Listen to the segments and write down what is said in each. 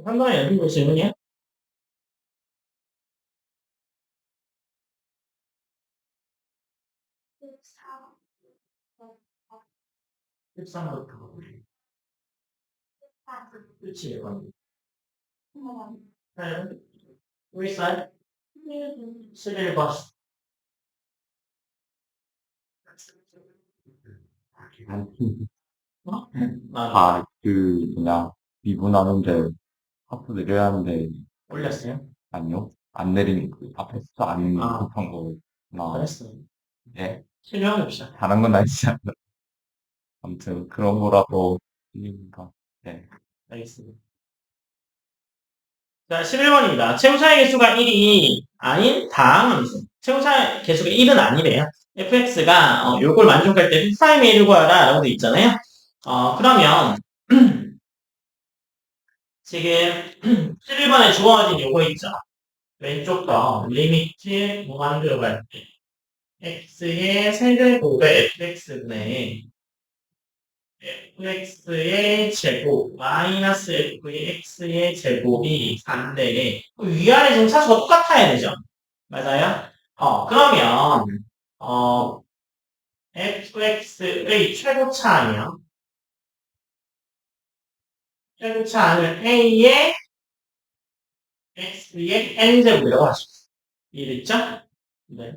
한번에 연습 질문이야? 13부터. 그치, 우리 쌀? 11번. 어? 아, 뭐냐, 미분하는데, 하프 내려야 하는데, 올렸어요? 아니요? 안 내린, 앞에서 안 아, 급한 거나, 잘했어요. 예, 실력해봅시다. 다른 건 아니지 않나. 아무튼, 그런 거라도, 이니까, 네. 알겠습니다. 자, 11번입니다. 최고차의 개수가 1이 아닌 다음 함수. 최고차의 개수가 1은 아니래요. fx가 요걸 만족할 때 프라임의 1을 구하라 라고 돼 있잖아요. 그러면 지금 11번에 주어진 요거 있죠. 왼쪽 거 리미트 뭐 만들어갈 때 x의 세제곱에 fx분의 fx의 제곱 마이너스 f의 x의 제곱이 4인데 위아래 지금 차수가 똑같아야 되죠. 맞아요? 그러면 fx의 최고차하면 최고차는 a의 x의 n제곱이라고 하시죠. 이해됐죠? 네.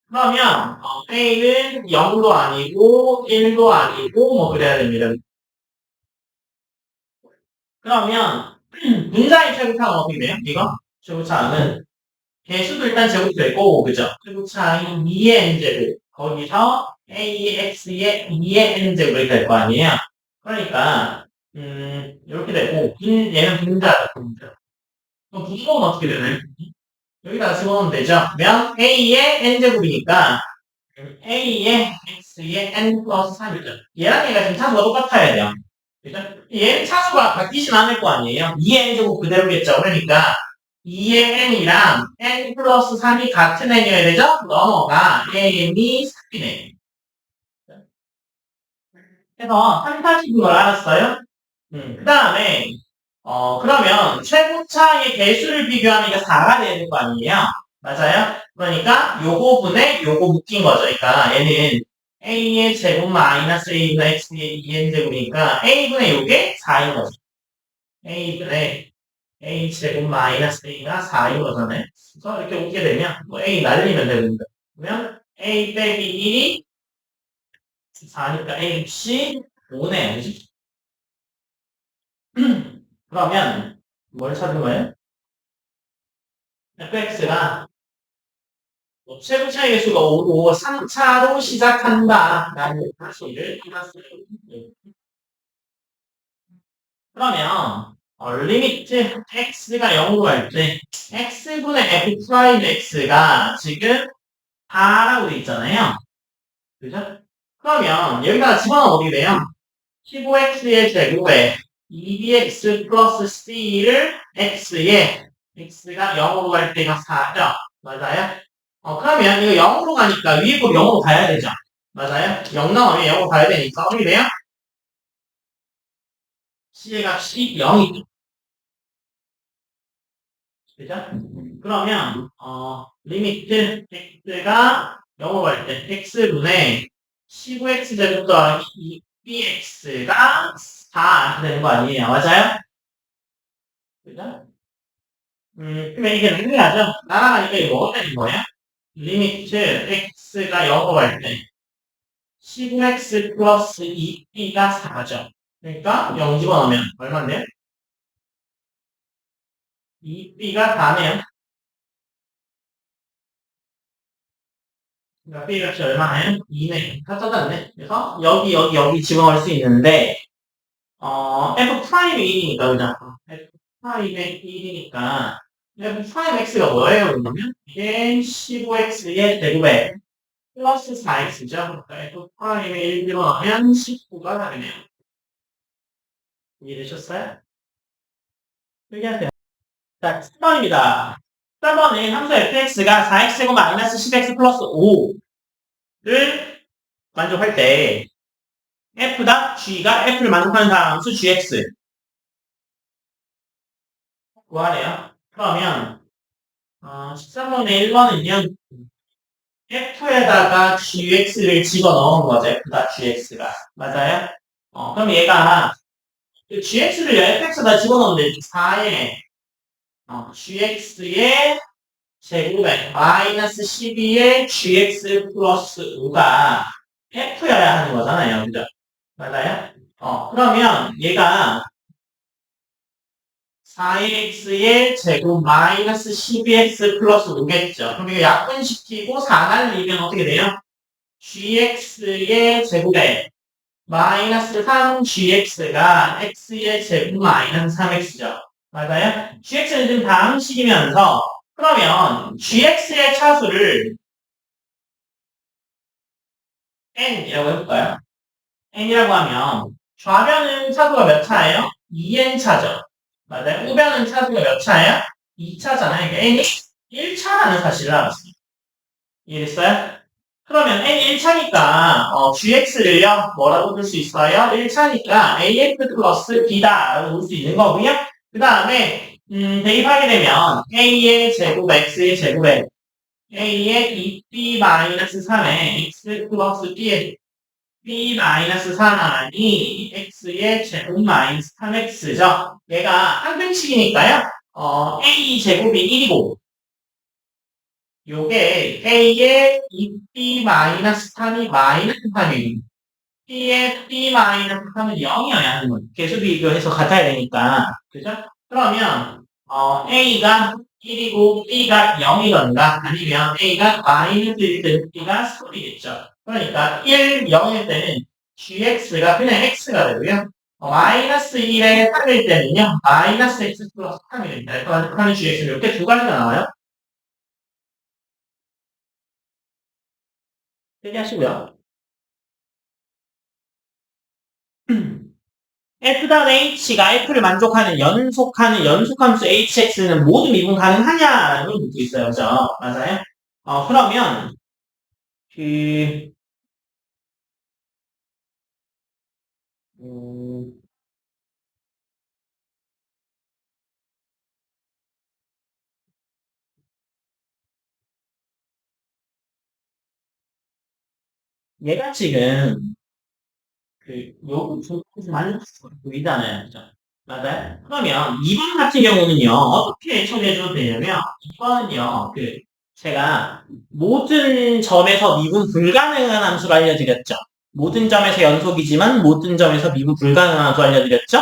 그러면 A는 0도 아니고 1도 아니고 뭐 그래야 됩니다. 그러면 분자의 최고차는 어떻게 돼요? 이거? 최고차는 개수도 일단 제곱되고 그죠? 최고차인 2의 n제곱 거기서 A의 x의 2의 n제곱이 될 거 아니에요? 그러니까 이렇게 되고 얘는 분자다 분자. 그럼 분모는 어떻게 되나요? 여기다가 집어넣으면 되죠? 그러면 A의 n제곱이니까 A의 X의 N 플러스 3이죠. 얘랑 얘가 지금 차수가 똑같아야 돼요. 그죠? 얘는 차수가 바뀌진 않을 거 아니에요. 2의 N제곱 그대로겠죠. 그러니까 2의 N이랑 N 플러스 3이 같은 N이어야 되죠? 넘어가 N이 3이네. 그래서 3, 40인 걸 알았어요? 그 다음에 그러면 최고차의 개수를 비교하니까 4가 되는 거 아니에요? 맞아요? 그러니까 요거 분에 요거 묶인 거죠. 그러니까 얘는 a의 제곱 마이너스 a분의 x의 2n 제곱이니까 a분의 요게 4인 거죠. a분의 a 제곱 마이너스 a가 4인 거잖아요. 그래서 이렇게 오게 되면 뭐 a 날리면 되는데 그러면 a 빼기 1이 4니까 a 값이 5네요. 그지? 그러면 뭘 찾는 거예요? fx가 최고 차이 수가 5고 3차로 시작한다. 라는 사실을 알았어요. 그러면 리미트 x가 0으로 갈 때 x분의 f 프라임 x가 지금 4라고 돼 있잖아요. 그죠? 그러면 여기다가 집어넣으면 어떻게 돼요? 15x의 제곱에 2bx 플러스 c를 x에 x가 0으로 갈 때가 4죠? 맞아요? 그러면 이거 0으로 가니까 위에 거 0으로 가야 되죠? 맞아요? 0 나오면 0으로 가야 되니까 어떻게 돼요? c의 값이 0이죠. 그죠? 그러면 리미트 x가 0으로 갈 때 x분의 15x 제곱 더하기 2bx가 4 되는 거 아니에요? 맞아요? 그죠? 그러면 이게 능리하죠? 날아가니까 이거 뭐가 되는 거예요? 리미트 x가 0으로 갈 때 15x 플러스 2b가 4죠. 그러니까 0 집어넣으면 얼마인데요? 2b가 4네요. 그러니까 b 값이 얼마나요? 2네. 다 찾았네. 그래서 여기 집어넣을 수 있는데 f 프라임이 1이니까 그죠? f 프라임의 1이니까 f 프라임 x가 뭐예요? 그러면 이게 15x의 제곱에 플러스 4x죠. 그러니까 f 프라임의 1 집어넣으면 19가 되네요. 이해되셨어요? 얘기하세요. 자, 10번입니다. 10번은 함수 fx가 4x제곱 마이너스 10x 플러스 5를 만족할 때 f다 g가 f를 만족하는 함수 gx 구하래요. 그러면 13번의 1번은요. F에다가 gx를 집어넣은 거죠. F다 gx가. 맞아요? 그럼 얘가 gx를 fx에다 집어넣는데 4에 gx의 제곱에 마이너스 12의 gx 플러스 5가 f여야 하는 거잖아요. 그죠? 맞아요? 그러면 얘가 4x의 제곱 마이너스 12x 플러스 5겠죠. 그럼 이거 약분시키고 4 날리면 어떻게 돼요? gx의 제곱에 마이너스 3gx가 x의 제곱 마이너스 3x죠. 맞아요? gx는 지금 다항식이면서 그러면 gx의 차수를 n이라고 해볼까요? n이라고 하면 좌변은 차수가 몇 차예요? 2n 차죠. 맞아요? 우변은 차수가 몇 차예요? 2차잖아요. 그러니까 n이 1차라는 사실을 알았습니다. 이해됐어요? 그러면 n 1차니까 gx를요 뭐라고 볼 수 있어요? 1차니까 af 플러스 b다라고 볼 수 있는 거고요. 그 다음에 대입하게 되면 a의 제곱 x의 제곱에 a의 2b 마이너스 3에 x 플러스 b의 b 마이너스 3이 x의 제곱 마이너스 3x죠. 얘가 한근식이니까요. a 제곱이 1이고 요게 A의 2B-3이 마이너스 3이 B의 B-3은 0이어야 하는 거죠. 개수 비교해서 같아야 되니까. 그죠? 그러면 A가 1이고 B가 0이던가 아니면 A가 마이너스 1일 B가 3이겠죠. 그러니까 1, 0일 때는 GX가 그냥 X가 되고요. 마이너스 1에 3일 때는요. 마이너스 X 플러스 3이 됩니다. 그러면 GX는 이렇게 두 가지가 나와요. 얘기하시고요. F.H가 F를 만족하는 연속함수 HX는 모두 미분 가능하냐라는 걸 묻고 있어요. 그죠? 맞아요? 그러면, 그, 음, 얘가 지금, 요거 만족할 수 보이잖아요. 그죠? 맞아요? 그러면 2번 같은 경우는요, 어떻게 처리해줘도 되냐면, 2번은요, 제가 모든 점에서 미분 불가능한 함수를 알려드렸죠. 모든 점에서 연속이지만 모든 점에서 미분 불가능한 함수 알려드렸죠.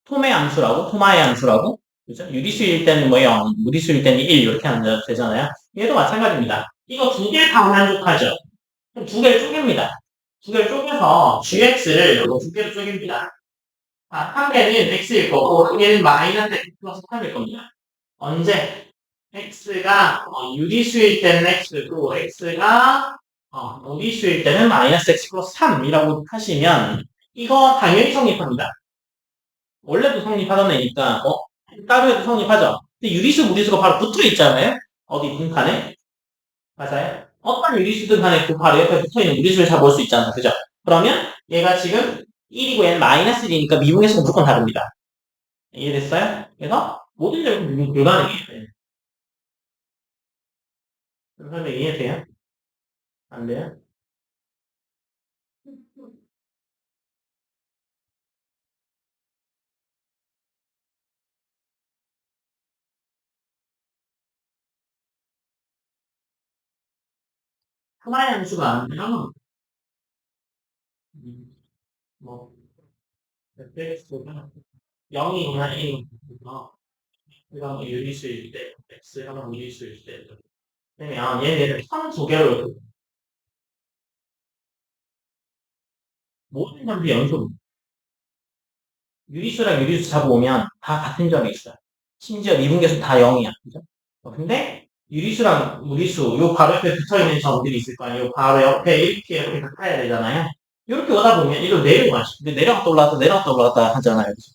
토메 함수라고, 토마의 함수라고. 그죠? 유리수일 때는 뭐 0, 무리수일 때는 1 이렇게 하면 되잖아요. 얘도 마찬가지입니다. 이거 두 개 다 만족하죠. 그럼 두 개를 쪼갭니다. 두 개를 쪼개서 gx를 두 개로 쪼갭니다. 한 개는 x일 거고 한 개는 마이너스 x 플러스 3일 겁니다. 언제? x가 유리수일 때는 x고 x가 무리수일 때는 마이너스 x 플러스 3이라고 하시면 이거 당연히 성립합니다. 원래도 성립하던 애니까 따로해도 성립하죠. 근데 유리수 무리수가 바로 붙어 있잖아요. 어디 분칸에 맞아요. 어떤 유리수든 간에 그 바로 옆에 붙어 있는 무리수를 잡을 수 있잖아요. 그죠? 그러면 얘가 지금 1이고 얘는 마이너스 1이니까 미분계수가 무조건 다릅니다. 이해됐어요? 그래서 모든 점이 미분 불가능해요. 설명 이해돼요? 안 돼요? 하나의 함수가 아니라 뭐 fx가 0이거나 1이거나 이건 유리수일 때 x가 무리수일 때 그러면 얘네들 선 두 개로 모든 점들이 연속 유리수랑 유리수 잡아오면 다 같은 점이 있어요. 심지어 미분계수 다 0이야. 그죠? 근데 유리수랑 무리수 요 바로 옆에 붙어있는 점들이 있을 거 아니에요. 요 바로 옆에 이렇게 가까야 되잖아요. 이렇게 오다 보면 이거 내려가. 근데 내려갔다 올라갔다 내려갔다 올라갔다 하잖아요. 그죠?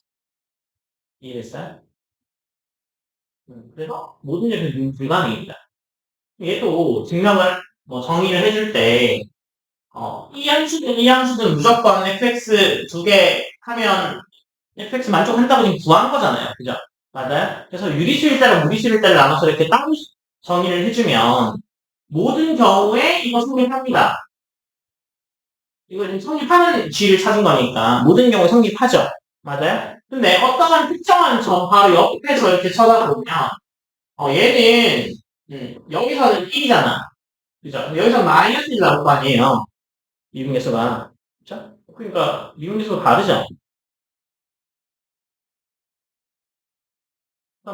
이해됐어요? 그래서 모든 점이 불가능입니다. 얘도 증명을 뭐 정의를 해줄 때 이 함수든 무조건 fx 두 개 하면 fx 만족한다고 지금 구하는 거잖아요. 그죠? 맞아요? 그래서 유리수일자랑 무리수일자를 나눠서 이렇게 따로 정의를 해주면 모든 경우에 이거 성립합니다. 이거 지금 성립하는 G를 찾은 거니까 모든 경우에 성립하죠. 맞아요? 근데 어떠한 특정한 점 바로 옆에서 이렇게 쳐다보면 얘는 여기서는 1이잖아. 그죠? 여기서 마이너스 1 나올 거 아니에요. 미분계수가. 그죠? 그러니까 미분계수가 다르죠.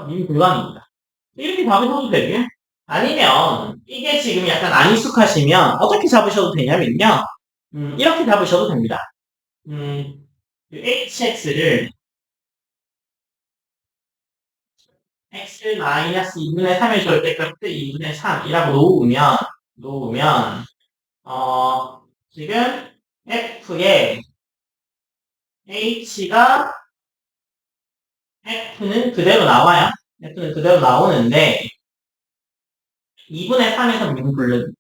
미분 불가능입니다. 이렇게 잡으셔도 되고요. 아니면 이게 지금 약간 안 익숙하시면 어떻게 잡으셔도 되냐면요. 이렇게 잡으셔도 됩니다. hx를 x-2분의 3의 절대값 2분의 3이라고 놓으면 지금 f의 h가 f는 그대로 나와요. f는 그대로 나오는데 2분의 3에서 미분불능.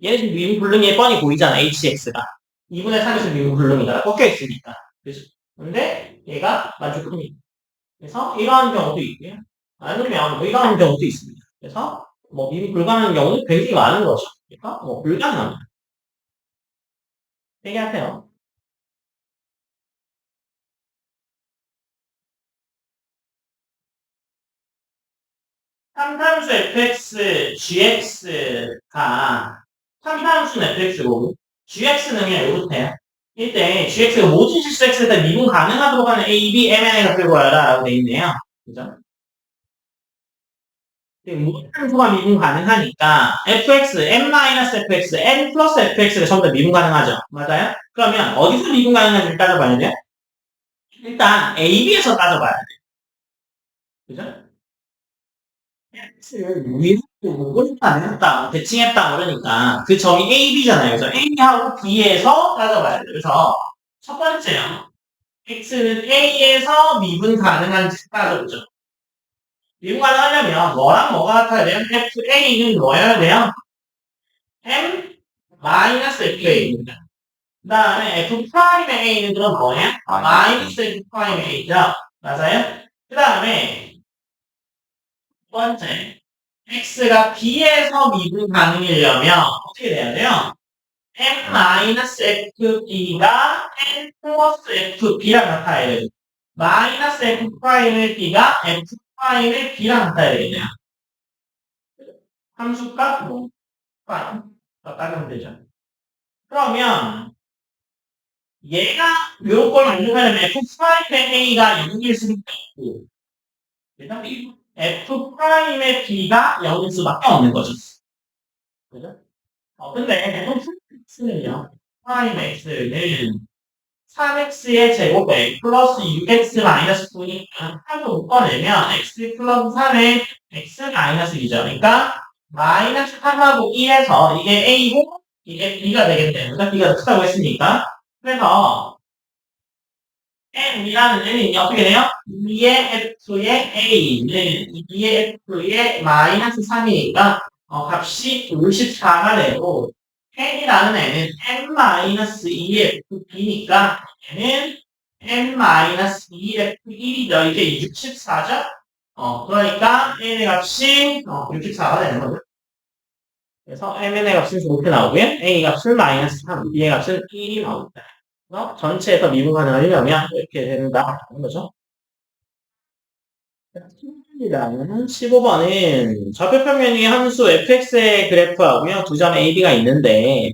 얘는 지금 미분불능이 뻔히 보이잖아. hx가. 2분의 3에서 미분불능이다. 꺾여 있으니까. 그죠? 근데 얘가 만족합니다. 그래서 이러한 경우도 있고요. 아니면 뭐 이러한 경우도 있습니다. 그래서 뭐 미분 불가능한 경우는 굉장히 많은 거죠. 그러니까 뭐 불가능합니다. 얘기하세요. 3함수 fx, gx가 3함수는 fx고 gx는 그냥 요렇대요. 이때 gx가 모든 실수 x에다 미분 가능하도록 하는 a, b, mn을 끌고 와라 라고 돼 있네요. 그죠? 모든 함수가 미분 가능하니까 fx, m-fx, n 플러스 fx가 전부 다 미분 가능하죠. 맞아요? 그러면 어디서 미분 가능한지를 따져봐야 돼요? 일단 a, b에서 따져봐야 돼요. 그죠? x를 미분 가능했다, 대칭했다 그러니까 그 점이 a, b잖아요. 그래서 a하고 b에서 따져봐야 돼요. 그래서 첫 번째요. x는 a에서 미분 가능한지 따져보죠. 미분 가능하려면 뭐랑 뭐가 같아야 돼요? fa는 뭐여야 돼요? m-fa입니다. 그 다음에 f'의 a는 그럼 뭐예요? 마이너스 f'의 a죠. 맞아요? 그 다음에 두 번째, x가 b에서 미분 가능이려면 어떻게 돼야 돼요? m-fb가 n 플러스 fb랑 같아야 돼요. 마이너스 f'의 b가 f'의 b랑 같아야 되겠네요. 함수값 뭐 따르면 되죠. 그러면 얘가 요런 걸 만족하려면 f'의 a가 0일 수밖에 없고 일단 f'의 b가 0일 수밖에 없는 거죠. 그죠? 근데 fx는요. 프라임 x는 3x의 제곱에 플러스 6x 마이너스 9니까 3을 묶어내면 x 플러스 3의 x 마이너스 2죠. 그러니까 마이너스 3하고 1에서 이게 a고 이게 b가 되겠네요. 그러니까 b가 더 크다고 했으니까. 그래서 m이라는 n이 어떻게 돼요? 2의 f의 a는 2의 f의 마이너스 3이니까 값이 54가 되고 n이라는 n은 n-2fb니까 얘는 n-2f1이죠. 이게 64죠? 그러니까 n의 값이 64가 되는 거죠. 그래서 mn의 값은 이렇게 나오고요. a 값은 마이너스 3, b의 값은 1이 나옵니다. 그래서 전체에서 미분 가능하려면 이렇게 된다는 거죠. 15번은 좌표평면이 함수 fx의 그래프하고요. 두 점 ab가 있는데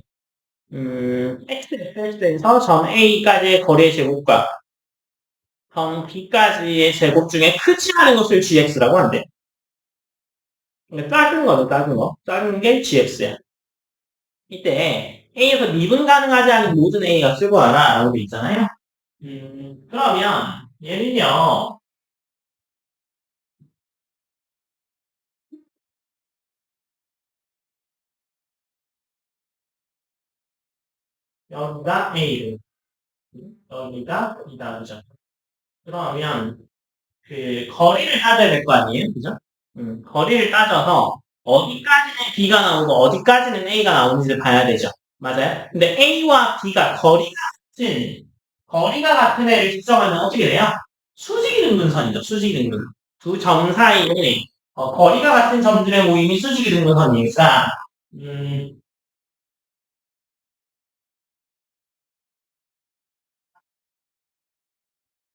x, fx에서 점 a까지의 거리의 제곱과 점 b까지의 제곱 중에 크지 않은 것을 gx라고 한대. 작은 거는 작은 거. 작은 게 gx야. 이때 a에서 미분 가능하지 않은 모든 a가 쓰고 와라 라고 돼 있잖아요. 그러면 얘는요. 여기가 a를 여기가 이다 그죠? 그러면 그 거리를 따져야 될 거 아니에요, 그죠? 거리를 따져서 어디까지는 b가 나오고 어디까지는 a가 나오는지를 봐야 되죠. 맞아요? 근데 a와 b가 거리가 같은 애를 측정하면 어떻게 돼요? 수직이 등분선이죠. 수직이 등분선. 두 점 사이에 거리가 같은 점들의 모임이 수직이 등분선이니까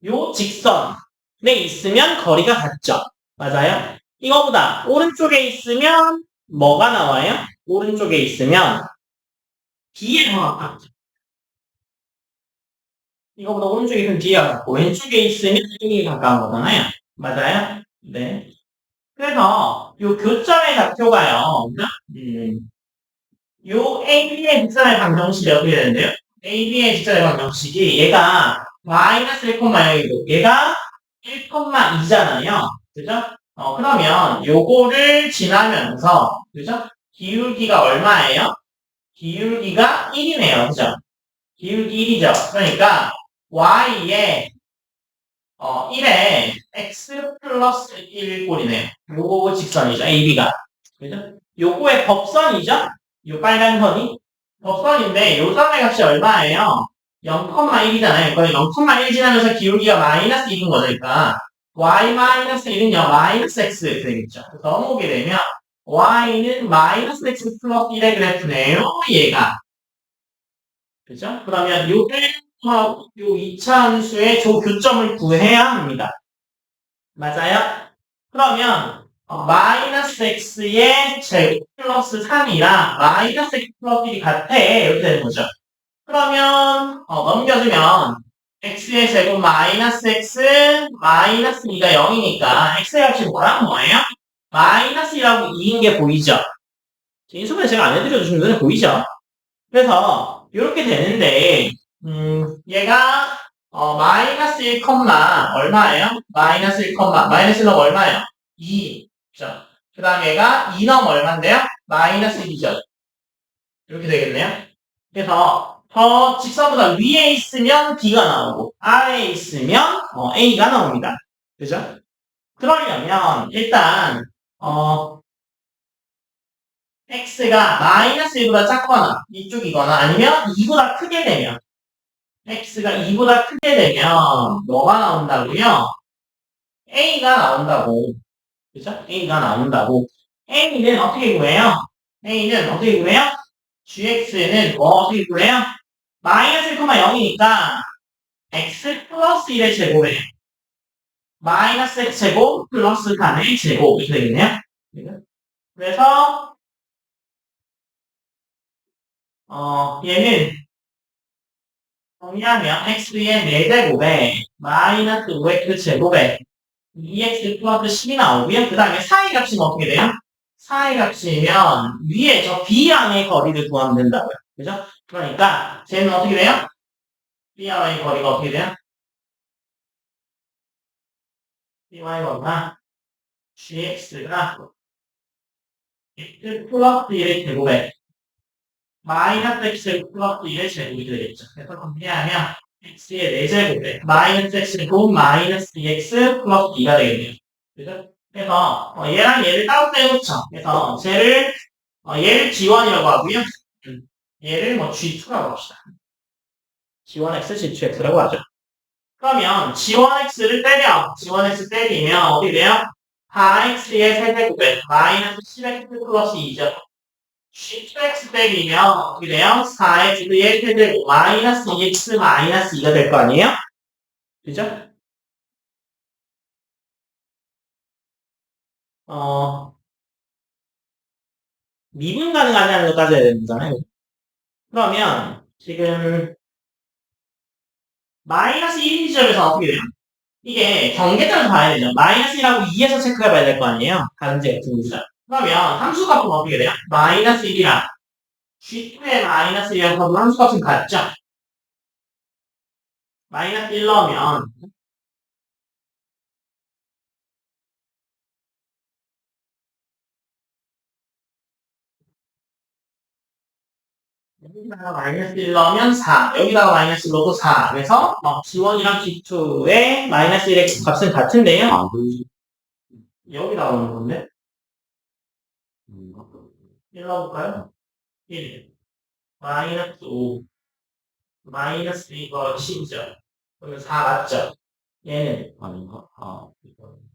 요 직선에 있으면 거리가 같죠. 맞아요? 이거보다 오른쪽에 있으면 뭐가 나와요? 오른쪽에 있으면 B에 더 가깝죠. 이거보다 오른쪽에 있으면 B가 가깝고 왼쪽에 있으면 A에 가까운 거잖아요. 맞아요? 네. 그래서 요 교점의 좌표가요. 요 AB의 직선의 방정식이 어떻게 되는데요? AB의 직선의 방정식이 얘가 마이너스 1,0이고 얘가 1,2잖아요. 그죠? 그러면 요거를 지나면서 그죠? 기울기가 얼마예요? 기울기가 1이네요. 그죠? 기울기 1이죠. 그러니까 y에 1에 x 플러스 1 꼴이네요. 요거 직선이죠. AB가. 그죠? 요거의 법선이죠? 요 빨간 선이. 법선인데 요 선의 값이 얼마예요? 0,1이잖아요. 그럼 0,1 지나면서 기울기가 마이너스 1인 거죠. 그러니까 y-1은요. 마이너스 x 이렇게 되겠죠. 그래서 넘어오게 되면 y는 마이너스 x 플러스 1의 그래프네요. 얘가. 그죠? 그러면 요 1차, 요 2차 함수의 조 교점을 구해야 합니다. 맞아요? 그러면 마이너스 x의 제곱 플러스 3이랑 마이너스 x 플러스 1이 같아. 이렇게 되는 거죠. 그러면 넘겨주면 x의 제곱 마이너스 x 마이너스 2가 0이니까 x의 값이 뭐랑 뭐예요? 마이너스 2라고 2인 게 보이죠? 인수분해 제가 안 해드려도 좀 눈에 보이죠? 그래서 이렇게 되는데 얘가 마이너스 1, 얼마예요? 마이너스 1, 마이너스 1은 얼마예요? 2. 그죠? 그 다음 얘가 2 넘 얼마인데요? 마이너스 1이죠. 이렇게 되겠네요. 그래서 저 직선보다 위에 있으면 B가 나오고 아래에 있으면 A가 나옵니다. 그죠? 그러려면 일단 x가 마이너스 1보다 작거나 이쪽이거나 아니면 2보다 크게 되면 x가 2보다 크게 되면 뭐가 나온다고요? a가 나온다고. 그죠? a가 나온다고. a는 어떻게 구해요? a는 어떻게 구해요? gx는 어떻게 구해요? 마이너스 1,0이니까 x 플러스 1의 제곱이에요. 마이너스 x 제곱 플러스 3의 제곱 이렇게 되겠네요. 그래서 얘는 정리하면 x의 4제곱에 마이너스 5x 제곱에 2x 플러스 10이 나오고요. 그 다음에 사이 값이면 어떻게 돼요? 사이 값이면 위에 저 b양의 거리를 구하면 된다고요. 그죠? 그러니까 쟤는 어떻게 돼요? b양의 거리가 어떻게 돼요? by의 거리가 gx가 x 플러스 1의 제곱에 마이너스 x 플러스 1의 제곱이 되겠죠. 그래서 정리하면 x의 4제곱에 마이너스 x제곱 마이너스 2x 플러스 2가 되겠네요. 그죠? 그래서 얘랑 얘를 따로 떼놓죠. 그래서 얘를 G1이라고 하고요. 얘를 G2라고 합시다. G1x, G2x라고 하죠. 그러면 G1x를 때려. G1x 때리면 어떻게 돼요? 4x의 세제곱에 마이너스 10x 플러스 2죠. G2x 때리면 어떻게 돼요? 4x의 세제곱 마이너스 2x 마이너스 2가 될 거 아니에요? 그죠? 미분 가능하냐는 거 따져야 되는 거잖아요. 그러면 지금 마이너스 1인 지점에서 어떻게 돼요? 이게 경계점에서 봐야 되죠. 마이너스 1하고 2에서 체크해 봐야 될 거 아니에요? 다른지 같은 거죠. 그러면 함수 값은 어떻게 돼요? 마이너스 1이랑 G2의 마이너스 1이랑 함수 값은 같죠? 마이너스 1 넣으면 여기다가 마이너스 1 넣으면 4. 여기다가 마이너스 1 넣어도 4. 그래서 G1이랑 G2의 마이너스 1의 값은 같은데요. 여기다가 넣는 건데 1 넣어볼까요? 1. 마이너스 5. 마이너스 이거 10이죠. 그러면 4 맞죠? 얘는 아닌가?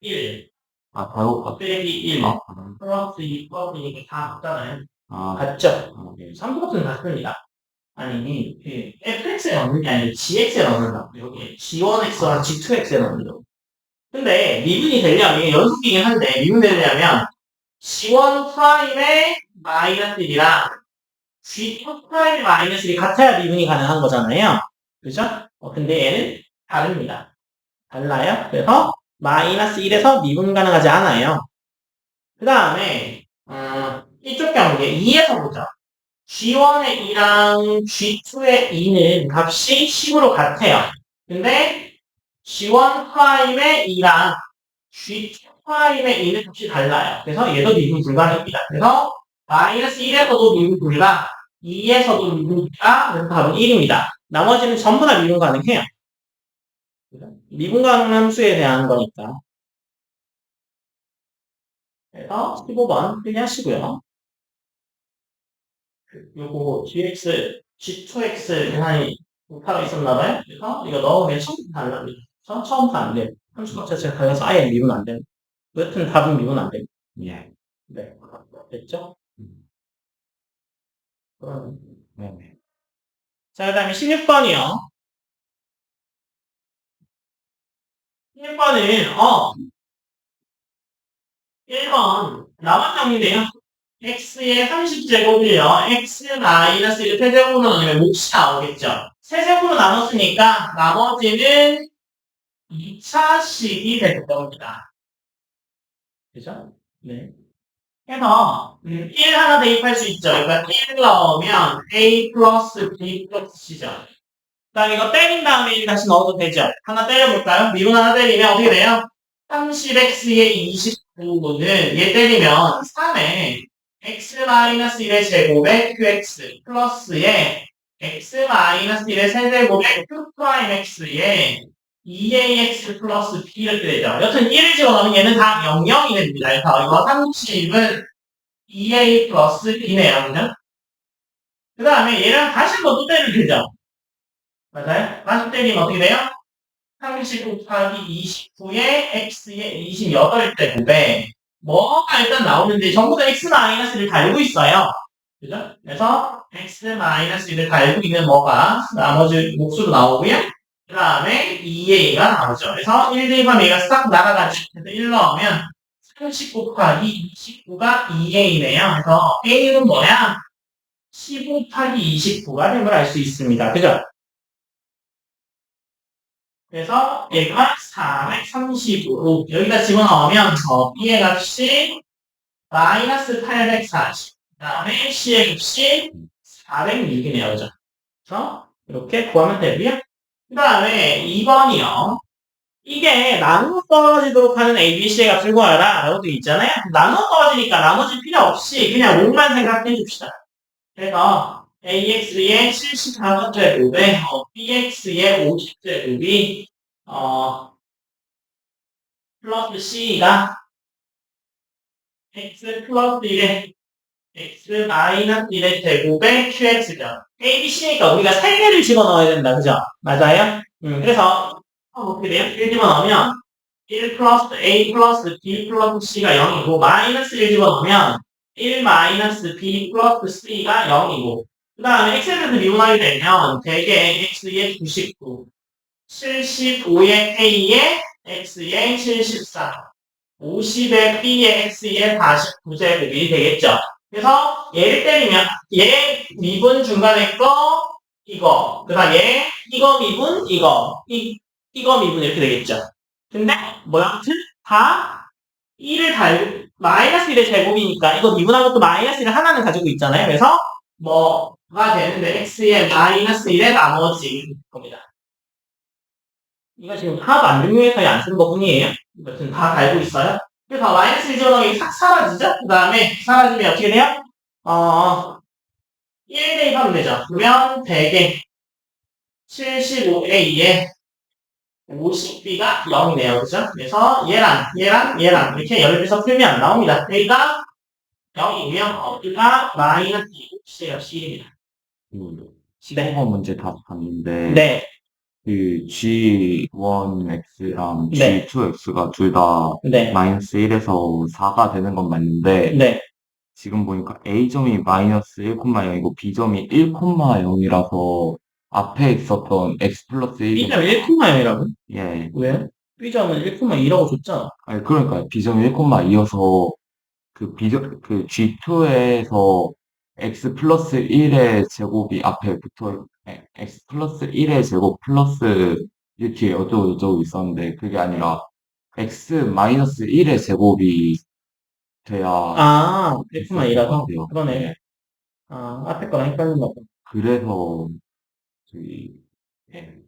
1, 잘못 빼기 1, 아, 플러스 2 더블이니까 다 같잖아요. 아, 같죠? 3부것은 같습니다. 아니, fx에 넣는 게 아니라 gx에 넣는다. 여기 g1x랑 g2x에 넣는다. 근데 미분이 되려면, 이게 연속이긴 한데, 미분 되려면 g1 프라임의 마이너스 1이랑 g2 프라임의 마이너스 1이 같아야 미분이 가능한 거잖아요. 그죠? 근데 얘는 다릅니다. 달라요. 그래서 마이너스 1에서 미분 가능하지 않아요. 그 다음에 이쪽 경우에 2에서 보자. G1의 2랑 G2의 2는 값이 10으로 같아요. 근데 G1 프라임의 2랑 G2 프라임의 2는 값이 달라요. 그래서 얘도 미분 불가입니다. 그래서 마이너스 1에서도 미분 불가, 2에서도 미분 불가, 그래서 답은 1입니다. 나머지는 전부 다 미분 가능해요. 미분 가능한 함수에 대한 거니까. 그래서 15번 확인하시고요. 요거 gx, g2x 계산이 못하고 있었나봐요. 그래서 이거 넣으면 처음부터 안 납니다. 처음부터 안 돼요. 함수값 자체가 달라서 아예 미분 안 됩니다. 여튼 답은 미분 안 됩니다. 예. 네. 됐죠? 그럼. 네네. 자, 그 다음에 16번이요. 16번은, 1번, 나만 정리돼요. x의 30제곱이요. x-1 세제곱으로 나누면 몫이 나오겠죠. 세제곱으로 나눴으니까 나머지는 2차식이 될 겁니다. 그죠? 네. 해서 1 하나 대입할 수 있죠. 그러니까 1 넣으면 a 플러스 b 플러스 c죠. 그다음 이거 때린 다음에 1 다시 넣어도 되죠. 하나 때려볼까요? 미분 하나 때리면 어떻게 돼요? 30x의 29는 얘 때리면 3에 x-1의 제곱에 qx 플러스에 x-1의 세제곱에 q 프라임 x에 2ax 플러스 b 이렇게 되죠. 여튼 1을 집어넣으면 얘는 다 00이 됩니다. 그래서 이거 30은 2a 플러스 b네요. 그죠? 그 다음에 얘랑 다시 한번 또 때리면 되죠. 맞아요? 다시 때리면 어떻게 돼요? 30 곱하기 29에 x의 28제곱에 뭐가 일단 나오는데 전부 다 x-를 달고 있어요. 그죠? 그래서 x-1을 달고 있는 뭐가 나머지 몫으로 나오고요. 그 다음에 2a가 나오죠. 그래서 1 대입하면 얘가 싹 날아가죠. 그래서 1 넣으면 30 곱하기 29가 2a네요. 그래서 a는 뭐야? 15 곱하기 29가 된 걸 알 수 있습니다. 그죠? 그래서 얘가 435. 여기다 집어넣으면 b의 값이 마이너스 840. 그 다음에 c의 값이 406이네요. 그죠? 그래서 이렇게 구하면 되고요. 그 다음에 2번이요. 이게 나누어 떨어지도록 하는 ABC의 값을 구하라 라고 되어 있잖아요. 나누어 떨어지니까 나머지 필요 없이 그냥 5만 생각해 줍시다. 그래서 AX의 74제곱에 BX의 50제곱이 플러스 C가 X 플러스 1의 X 마이너스 1의 제곱에 QX죠. A, B, C니까 우리가 3개를 집어넣어야 된다. 그죠? 맞아요? 그래서 어떻게 돼요? 1 집어넣으면 1 플러스 A 플러스 B 플러스 C가 0이고 마이너스 1 집어넣으면 1 마이너스 B 플러스 C가 0이고 그 다음에 X에 대해서 미분하게 되면 대개 X의 99 75의 A의 X의 74 50의 B의 X의 49제곱이 되겠죠. 그래서 얘를 때리면 얘 미분 중간에 거 이거 그 다음 얘 이거 미분 이거 미분 이렇게 되겠죠. 근데 뭐야? 다 1을 마이너스 1의 제곱이니까 이거 미분한 것도 마이너스 1을 하나는 가지고 있잖아요. 그래서 뭐가 되는데 x의 마이너스 1의 나머지 겁니다. 이거 지금 하나도 안 중요해서 안 쓰는 것 뿐이에요. 여튼 다 달고 있어요. 그래서 마이너스 1 집어넣으면 싹 사라지죠? 그 다음에 사라지면 어떻게 돼요? 1 대입하면 되죠. 그러면 대개 75a에 50b가 0이네요. 그죠? 그래서 얘랑 이렇게 연립해서 풀면 나옵니다. 그러니까 0이고요. 여기가 마이너스 2의 C입니다. 15번 문제 다 봤는데, 네. 그 G1X랑 네. G2X가 둘 다 네. 마이너스 1에서 4가 되는 건 맞는데 네. 지금 보니까 A점이 마이너스 1,0이고 B점이 1,0이라서 앞에 있었던 X 플러스 1이 B점 1,0이라고? 예. 왜? B점은 1,2라고 줬잖아. 아니 그러니까 B점이 1,2여서 그 B점 그 G2에서 X 플러스 1의 제곱이 앞에 붙어 X 플러스 1의 제곱 플러스 이렇게 어쩌고 저쩌고 있었는데 그게 아니라 X 마이너스 1의 제곱이 돼야 아, 됐었던 것 1,2라서? 같아요. 그러네. 예. 아, 앞에 거랑 헷갈린가 봐. 그래서 저기 예.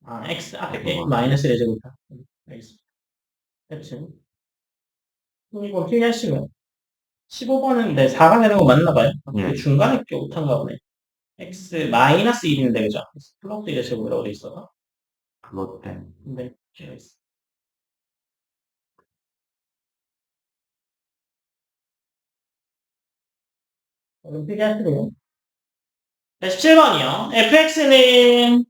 아, X 앞에 그런 것 같아요. 마이너스 1의 제곱이다. 알겠습니다. 그치. 이거 필기하시면 15번은 네, 4가 되는 거 맞나 봐요. 그 예. 중간에 게 못한가 보네. X 마이너스 1인데, 그죠? X 플러스 1의 제곱이라고 돼 있어서. 그것 때문에. 네, 제가 있어. 그럼 필기하시고요. 네, 17번이요. fx는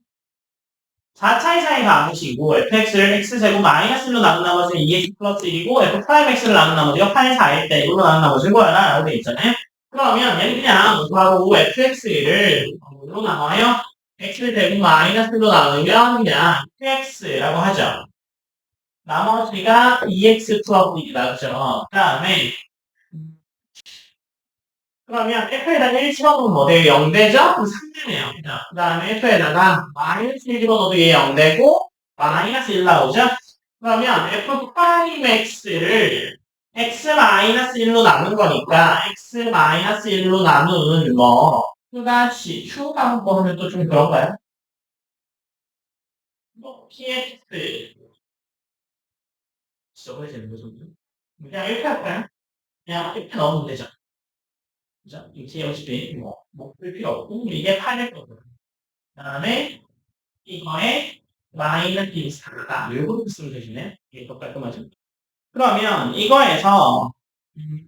4차 이상의 방식이고 fx를 x제곱 마이너스 1로 나눈 나머지는 2x 플러스 1이고 f 프라임 x를 나눈 나머지가 8, 4일 때 이걸로 나눈 나머지는 거야 라고 돼 있잖아요. 그러면 얘는 그냥 바로 fx를 뭐로 나와요? x제곱 마이너스 1로 나누면 그냥 fx라고 하죠. 나머지가 2x 플러스 1이다. 그죠? 그 다음에 그러면 f에다가 1 집어넣으면 뭐 돼요? 0되죠? 그럼 3되네요. 그 다음에 f에다가 마이너스 1 집어넣어도 얘 0되고 마이너스 1 나오죠? 그러면 f 프라임 x를 x 마이너스 1로 나눈 거니까 x 마이너스 1로 나눈 뭐 또다시 추가 한번 하면 또 좀 그런가요? 뭐 px 저거 되는 거죠? 그냥 이렇게 할까요? 그냥 이렇게 넣으면 되죠. 그죠? 이게 어차피 뭐볼 필요 없고 이게 8일 거거든요. 그 다음에 이거에 마이너스 4다. 요거로 쓰면 되시네. 이게 더 깔끔하죠? 그러면 이거에서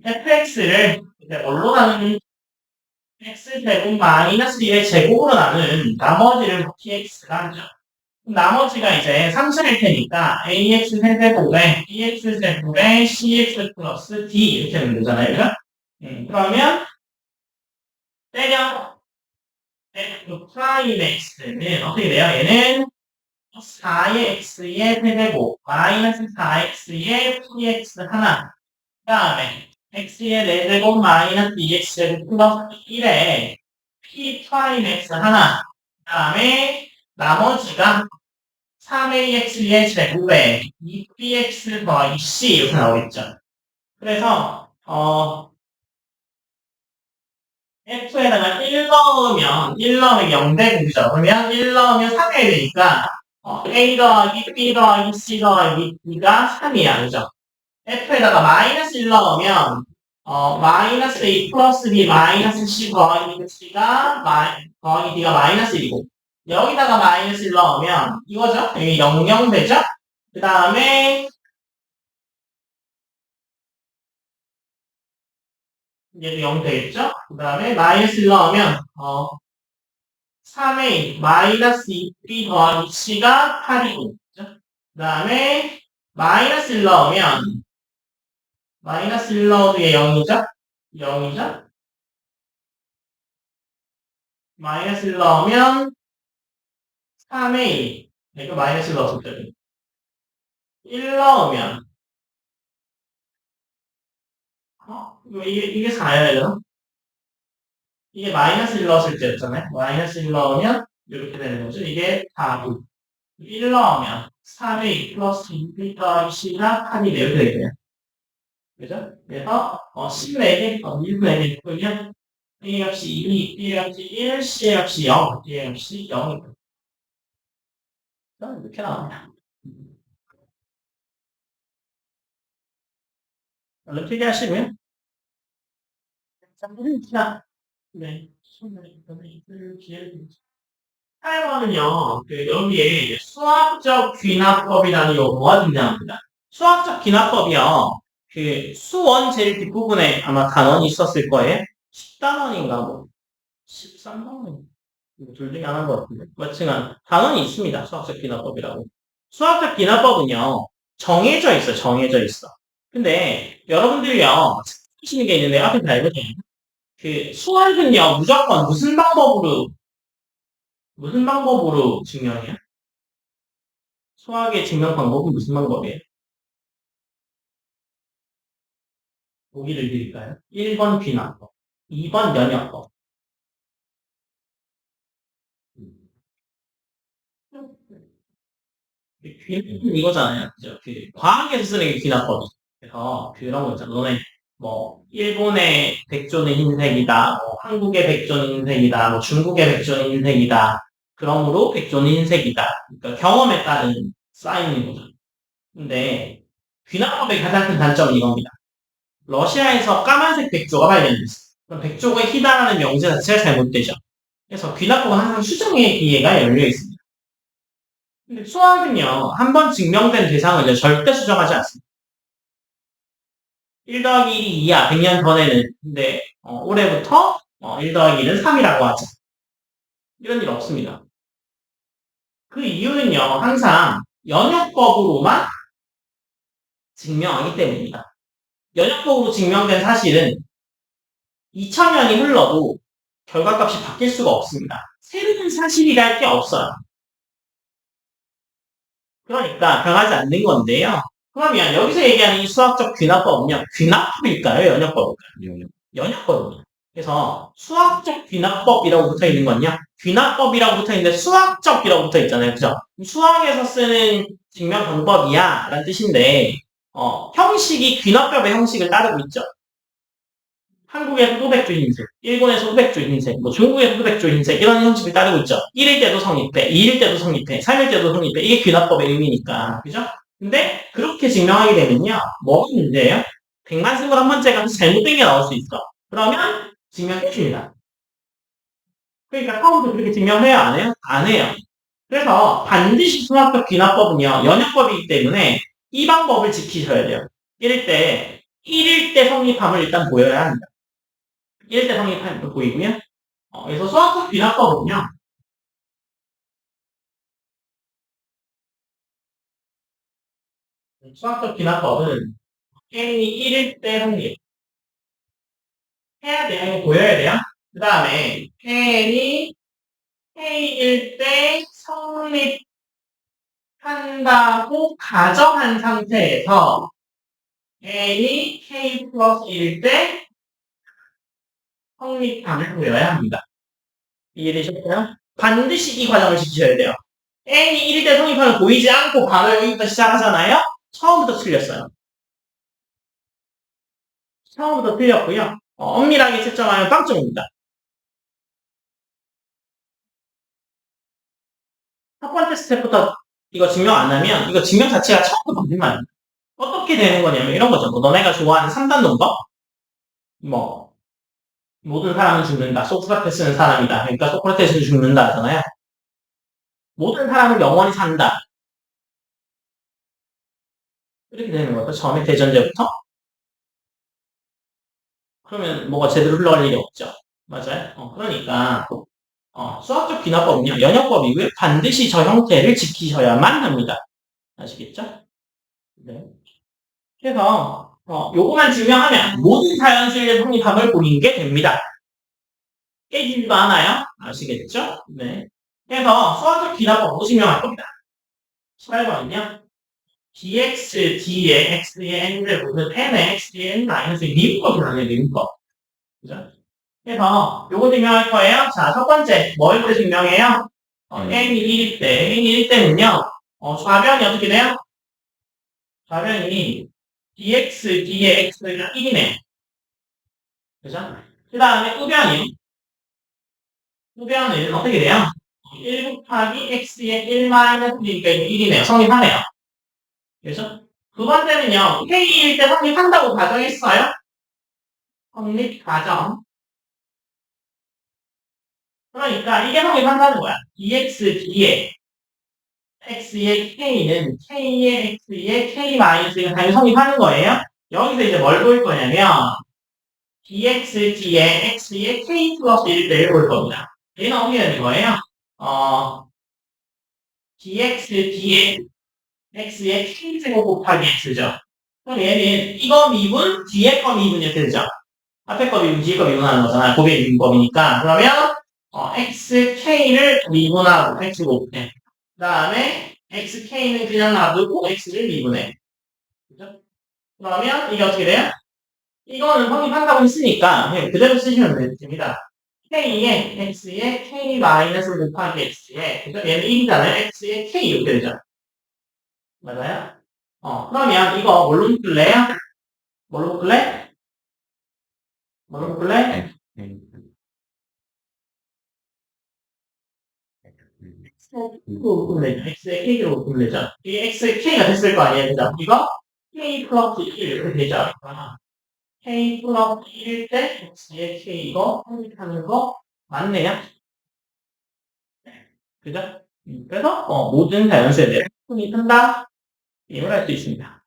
fx를 이제 뭘로 나누는 x제곱 마이너스 1의 제곱으로 나눈 나머지를 px가 하죠. 나머지가 이제 3차일 테니까 ax 세제곱에 bx 제곱에 cx 플러스 d 이렇게 하면 되잖아요. 그죠? 그러면 때려 f 프라임 x는 어떻게 돼요? 얘는 4의 x의 세제곱 마이너스 4x의 px 하나 그 다음에 x의 4제곱 마이너스 2x제곱 플러스 1에 p 프라임 x 하나 그 다음에 나머지가 3ax의 제곱에 2px 더하기 c 이렇게 나오겠죠. 그래서 f에다가 1 넣으면 0되고 그죠? 그러면 1 넣으면 3이 되니까 a 더하기 b 더하기 c 더하기 b가 3이야 그죠? f에다가 마이너스 1 넣으면 마이너스 2 플러스 b 마이너스 c 더하기 c가 더하기 b가 마이너스 1이고 여기다가 마이너스 1 넣으면 이거죠? 여기 0 되죠? 그 다음에 얘도 0 되겠죠? 그 다음에 마이너스 1 넣으면 3a 마이너스 2b 더하기 c가 8이고 그죠? 그 다음에 마이너스 1 넣으면 마이너스 1 넣어도 얘 0이죠? 0이죠? 마이너스 1 넣으면 3a 이거 마이너스 1 넣었을 때 1 넣으면 이게 4여야 되나? 이게 마이너스 1 넣었을 때였잖아요. 마이너스 1 넣으면 이렇게 되는 거죠. 이게 4고 1 넣으면 3a 플러스 2b 더하기 c가 8이 이렇게 되겠네요. 그죠? 그래서 14개, 1분의 1 풀면 a 값이 2, b 값이 1, c 값이 0, d 값이 0입니다. 이렇게 나옵니다. 얼른 필기하시고요. 자, 네. 8번은요, 여기에 수학적 귀납법이라는 용어가 등장합니다. 수학적 귀납법이요, 수원 제일 뒷부분에 아마 단원이 있었을 거예요. 10단원인가 뭐, 13단원. 둘 중에 하나인 것 같은데. 그렇지만 단원이 있습니다. 수학적 비나법이라고. 수학적 비나법은요. 정해져 있어. 정해져 있어. 근데 여러분들이요. 하시는 게 있는데 앞에 잘 보세요. 그 수학은요. 무조건 무슨 방법으로 증명해요? 수학의 증명 방법은 무슨 방법이에요? 보기를 드릴까요? 1번 귀납법, 2번 연역법. 귀납법은 이거잖아요. 그죠? 그 과학에서 쓰는 게 귀납법이죠. 그래서 그런 거 있잖아. 너네 뭐 일본의 백조는 흰색이다, 뭐 한국의 백조는 흰색이다, 뭐 중국의 백조는 흰색이다. 그러므로 백조는 흰색이다. 그러니까 경험에 따른 쌓이는 거죠. 근데 귀납법의 가장 큰 단점은 이겁니다. 러시아에서 까만색 백조가 발견됐어. 그럼 백조가 희다라는 명제 자체가 잘못되죠. 그래서 귀납법은 항상 수정의 기회가 열려 있습니다. 근데 수학은요, 한 번 증명된 대상을 절대 수정하지 않습니다. 1 더하기 1이 2야, 100년 전에는. 근데, 올해부터 1 더하기 1은 3이라고 하자. 이런 일 없습니다. 그 이유는요, 항상 연역법으로만 증명하기 때문입니다. 연역법으로 증명된 사실은 2000년이 흘러도 결과값이 바뀔 수가 없습니다. 새로운 사실이랄 게 없어요. 그러니까 변하지 않는 건데요. 그러면 여기서 얘기하는 이 수학적 귀납법은요. 귀납법일까요? 연역법일까요? 연역법입니다. 그래서 수학적 귀납법이라고 붙어 있는 건요. 귀납법이라고 붙어 있는데 수학적이라고 붙어 있잖아요. 그죠? 수학에서 쓰는 증명 방법이야 라는 뜻인데 형식이 귀납법의 형식을 따르고 있죠. 한국에서 소백조 흰색, 일본에서 소백조 흰색, 뭐 중국에서 소백조 흰색 이런 형식을 따르고 있죠. 1일 때도 성립해, 2일 때도 성립해, 3일 때도 성립해. 이게 귀납법의 의미니까. 그죠? 근데 그렇게 증명하게 되면요. 뭐가 문제예요? 100만 승을 한 번째가 잘못된 게 나올 수 있어. 그러면 증명 끝입니다. 그러니까 처음부터 그렇게 증명해요? 안 해요? 안 해요. 그래서 반드시 수학적 귀납법은요. 연역법이기 때문에 이 방법을 지키셔야 돼요. 1일 때 성립함을 일단 보여야 합니다. 1일 때 성립함을 보이고요. 그래서 수학적 귀납법은요. 수학적 귀납법은 n이 1일 때 성립. 해야 돼요. 이거 보여야 돼요. 그 다음에 n이 k일 때 성립한다고 가정한 상태에서 n이 k 플러스 1일 때 성립함을 보여야 합니다. 이해되셨어요? 반드시 이 과정을 지키셔야 돼요. n이 1일 때 성립함을 보이지 않고 바로 여기부터 시작하잖아요? 처음부터 틀렸어요. 처음부터 틀렸고요. 엄밀하게 채점하면 빵점입니다. 첫 번째 스텝부터 이거 증명 안 하면 이거 증명 자체가 처음부터 거짓말입니다. 어떻게 되는 거냐면 이런 거죠. 뭐 너네가 좋아하는 3단 논법? 뭐 모든 사람은 죽는다. 소크라테스는 사람이다. 그러니까 소크라테스는 죽는다 하잖아요. 모든 사람은 영원히 산다. 이렇게 되는 거죠. 처음에 대전제부터. 그러면 뭐가 제대로 흘러갈 일이 없죠. 맞아요. 그러니까 수학적 귀납법은요. 연역법이고요. 반드시 저 형태를 지키셔야만 합니다. 아시겠죠? 네. 그래서 요거만 증명하면 모든 자연수의 성립함을 보이는 게 됩니다. 깨지지도 않아요. 아시겠죠? 네. 그래서 수학적 귀납법으로 증명할 겁니다. 18번은요. dx, d의 x의 n을 보면 n의 x의 n 마이너스 미분법이라는 미분법. 그죠? 그래서 요거 증명할 거예요. 자, 첫 번째 뭐일 때 증명해요? n이 1일 때, n이 1일 때는요. 좌변이 어떻게 돼요? 좌변이 dx, d의 x가 1이네요. 그죠? 그 다음에 우변이요. 우변은 어떻게 돼요? 1 곱하기 x의 1 마이너스 1이니까 1이네요. 성립하네요. 그죠? 두 번째는요. K일 때 성립한다고 가정했어요? 성립 가정. 그러니까 이게 성립한다는 거야. dx, d의 x의 k는 k의 x의 k 마이너스 1은 당연히 성립하는 거예요. 여기서 이제 뭘 볼 거냐면 dx, d의 x의 k 플러스 1을 볼 겁니다. 얘는 어떻게 되는 거예요? x의 k제곱 곱하기 x죠. 그럼 얘는 이거 미분, 뒤에 거 미분 이렇게 되죠. 앞에 거 미분, 뒤에 거 미분하는 거잖아요. 곱의 미분법이니까. 그러면 xk를 미분하고 x 곱해. 그 다음에 xk는 그냥 놔두고 x를 미분해. 그죠? 그러면 이게 어떻게 돼요? 이거는 확인한다고 했으니까 그대로 쓰시면 됩니다. k의 x의 k 마이너스 곱하기 x에 그죠? 얘는 1이잖아요. x의 k 이렇게 되죠. 맞아요? 그러면 이거 뭘로 묶을래요? 뭘로 묶을래? 뭘로 묶을래? X로 묶으면 되죠. X의 K로 묶으면 되죠. 이게 X의 K가 됐을 거 아니에요. 그죠? 이거 K 플러스 1 이렇게 되죠. K 플러스 1일 때 X의 K 이거 확립하는 거 맞네요. 그죠? 그래서 모든 자연세대를 확립한다. 이걸 할 수 있습니다.